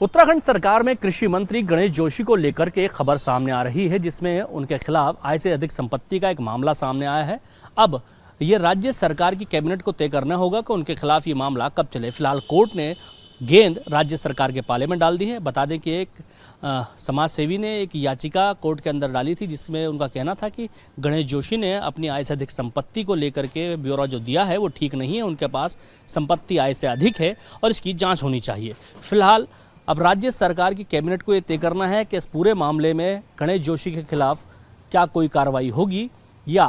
उत्तराखंड सरकार में कृषि मंत्री गणेश जोशी को लेकर के एक खबर सामने आ रही है, जिसमें उनके खिलाफ आय से अधिक संपत्ति का एक मामला सामने आया है। अब ये राज्य सरकार की कैबिनेट को तय करना होगा कि उनके खिलाफ ये मामला कब चले। फिलहाल कोर्ट ने गेंद राज्य सरकार के पाले में डाल दी है। बता दें कि एक समाज सेवी ने एक याचिका कोर्ट के अंदर डाली थी, जिसमें उनका कहना था कि गणेश जोशी ने अपनी आय से अधिक संपत्ति को लेकर के ब्यौरा जो दिया है वो ठीक नहीं है। उनके पास संपत्ति आय से अधिक है और इसकी जांच होनी चाहिए। फिलहाल अब राज्य सरकार की कैबिनेट को ये तय करना है कि इस पूरे मामले में गणेश जोशी के खिलाफ क्या कोई कार्रवाई होगी या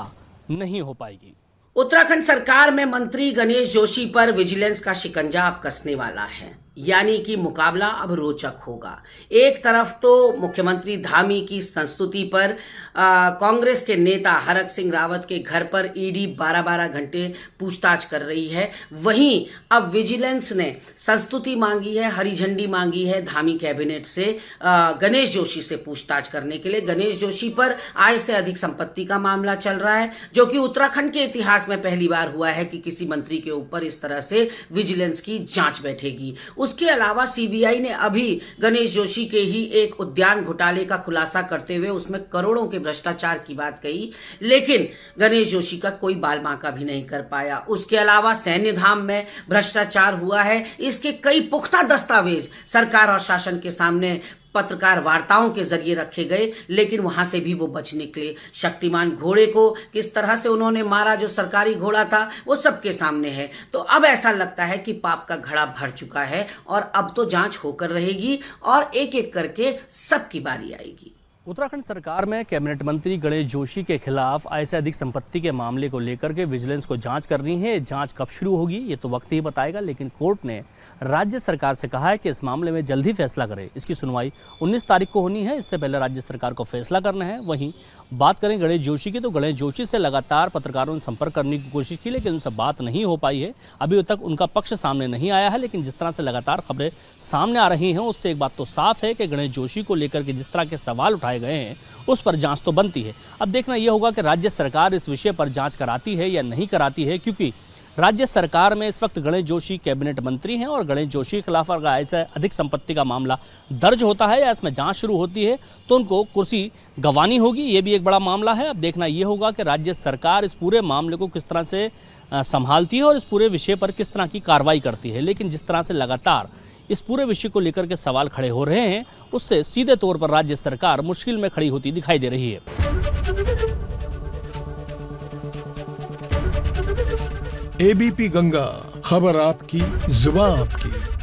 नहीं हो पाएगी। उत्तराखंड सरकार में मंत्री गणेश जोशी पर विजिलेंस का शिकंजा अब कसने वाला है, यानी कि मुकाबला अब रोचक होगा। एक तरफ तो मुख्यमंत्री धामी की संस्तुति पर कांग्रेस के नेता हरक सिंह रावत के घर पर ईडी 12-12 घंटे पूछताछ कर रही है। वहीं अब विजिलेंस ने संस्तुति मांगी है, हरी झंडी मांगी है धामी कैबिनेट से गणेश जोशी से पूछताछ करने के लिए। गणेश जोशी पर आय से अधिक संपत्ति का मामला चल रहा है, जो कि उत्तराखंड के इतिहास में पहली बार हुआ है कि किसी मंत्री के ऊपर इस तरह से विजिलेंस की जांच बैठेगी। उसके अलावा सीबीआई ने अभी गणेश जोशी के ही एक उद्यान घोटाले का खुलासा करते हुए उसमें करोड़ों के भ्रष्टाचार की बात कही, लेकिन गणेश जोशी का कोई बाल बांका भी नहीं कर पाया। उसके अलावा सैन्य धाम में भ्रष्टाचार हुआ है, इसके कई पुख्ता दस्तावेज सरकार और शासन के सामने पत्रकार वार्ताओं के जरिए रखे गए, लेकिन वहां से भी वो बच निकले। शक्तिमान घोड़े को किस तरह से उन्होंने मारा, जो सरकारी घोड़ा था, वो सबके सामने है। तो अब ऐसा लगता है कि पाप का घड़ा भर चुका है और अब तो जांच होकर रहेगी और एक एक करके सबकी बारी आएगी। उत्तराखंड सरकार में कैबिनेट मंत्री गणेश जोशी के खिलाफ आय से अधिक संपत्ति के मामले को लेकर के विजिलेंस को जांच करनी है। जांच कब शुरू होगी ये तो वक्त ही बताएगा, लेकिन कोर्ट ने राज्य सरकार से कहा है कि इस मामले में जल्द ही फैसला करे। इसकी सुनवाई 19 तारीख को होनी है, इससे पहले राज्य सरकार को फैसला करना है। वहीं बात करें गणेश जोशी की, तो गणेश जोशी से लगातार पत्रकारों ने संपर्क करने की कोशिश की, लेकिन उनसे बात नहीं हो पाई है। अभी तक उनका पक्ष सामने नहीं आया है, लेकिन जिस तरह से लगातार खबरें सामने आ रही हैं उससे एक बात तो साफ है कि गणेश जोशी को लेकर के जिस तरह के सवाल उठाए गए हैं उस पर जांच तो बनती है। अब देखना यह होगा कि राज्य सरकार इस विषय पर जांच कराती है या नहीं कराती है, क्योंकि राज्य सरकार में इस वक्त गणेश जोशी कैबिनेट मंत्री हैं और गणेश जोशी के खिलाफ अगर आय से अधिक संपत्ति का मामला दर्ज होता है या इसमें जांच शुरू होती है तो उनको कुर्सी गंवानी होगी। ये भी एक बड़ा मामला है। अब देखना ये होगा कि राज्य सरकार इस पूरे मामले को किस तरह से संभालती है और इस पूरे विषय पर किस तरह की कार्रवाई करती है। लेकिन जिस तरह से लगातार इस पूरे विषय को लेकर के सवाल खड़े हो रहे हैं, उससे सीधे तौर पर राज्य सरकार मुश्किल में खड़ी होती दिखाई दे रही है। एबीपी गंगा, खबर आपकी, जुबान आपकी।